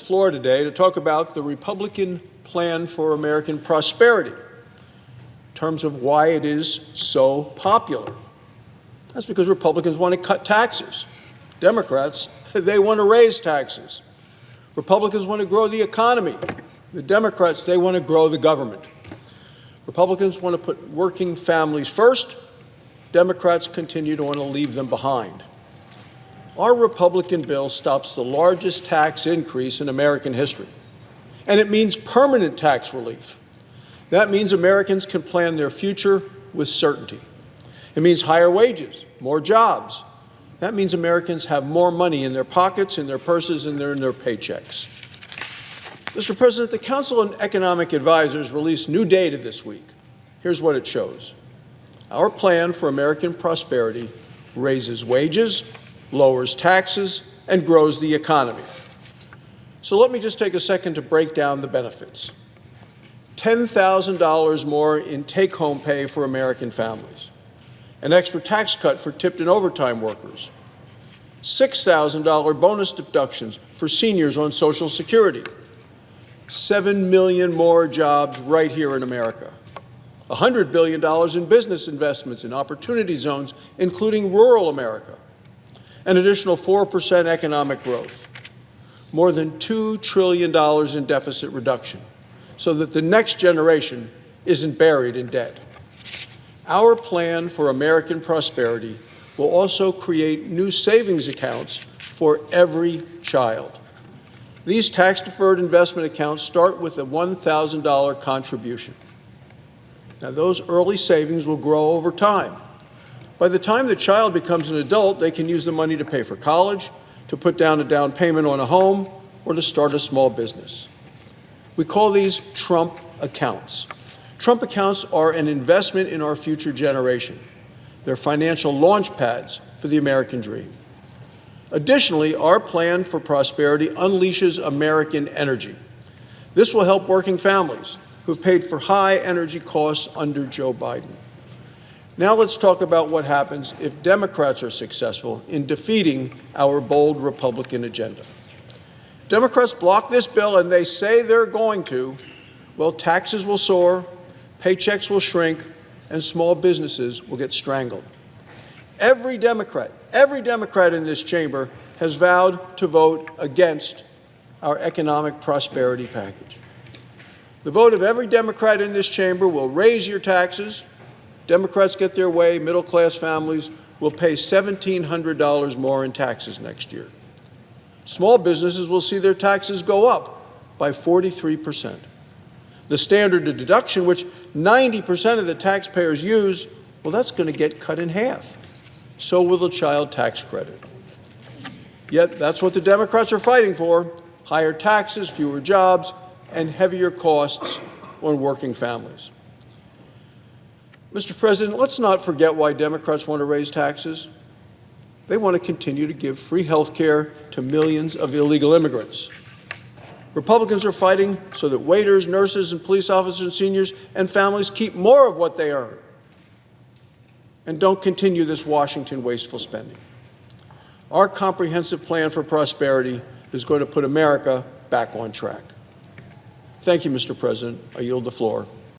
floor today to talk about the Republican plan for American prosperity in terms of why it is so popular. That's because Republicans want to cut taxes. Democrats, they want to raise taxes. Republicans want to grow the economy. The Democrats, they want to grow the government. Republicans want to put working families first. Democrats continue to want to leave them behind. Our Republican bill stops the largest tax increase in American history, and it means permanent tax relief. That means Americans can plan their future with certainty. It means higher wages, more jobs. That means Americans have more money in their pockets, in their purses, and in their paychecks. Mr. President, the Council on Economic Advisors released new data this week. Here's what it shows. Our plan for American prosperity raises wages, lowers taxes, and grows the economy. So let me just take a second to break down the benefits. $10,000 more in take-home pay for American families. An extra tax cut for tipped and overtime workers. $6,000 bonus deductions for seniors on Social Security. 7 million more jobs right here in America. $100 billion in business investments in opportunity zones, including rural America. An additional 4% economic growth, more than $2 trillion in deficit reduction, so that the next generation isn't buried in debt. Our plan for American prosperity will also create new savings accounts for every child. These tax-deferred investment accounts start with a $1,000 contribution. Now, those early savings will grow over time. By the time the child becomes an adult, they can use the money to pay for college, to put down a down payment on a home, or to start a small business. We call these Trump accounts. Trump accounts are an investment in our future generation. They're financial launch pads for the American dream. Additionally, our plan for prosperity unleashes American energy. This will help working families who've paid for high energy costs under Joe Biden. Now let's talk about what happens if Democrats are successful in defeating our bold Republican agenda. If Democrats block this bill, and they say they're going to, well, taxes will soar, paychecks will shrink, and small businesses will get strangled. Every Democrat in this chamber has vowed to vote against our economic prosperity package. The vote of every Democrat in this chamber will raise your taxes. Democrats get their way, middle-class families will pay $1,700 more in taxes next year. Small businesses will see their taxes go up by 43%. The standard deduction, which 90% of the taxpayers use, well, that's going to get cut in half. So will the child tax credit. Yet that's what the Democrats are fighting for: higher taxes, fewer jobs, and heavier costs on working families. Mr. President, let's not forget why Democrats want to raise taxes. They want to continue to give free health care to millions of illegal immigrants. Republicans are fighting so that waiters, nurses, and police officers and seniors and families keep more of what they earn and don't continue this Washington wasteful spending. Our comprehensive plan for prosperity is going to put America back on track. Thank you, Mr. President. I yield the floor.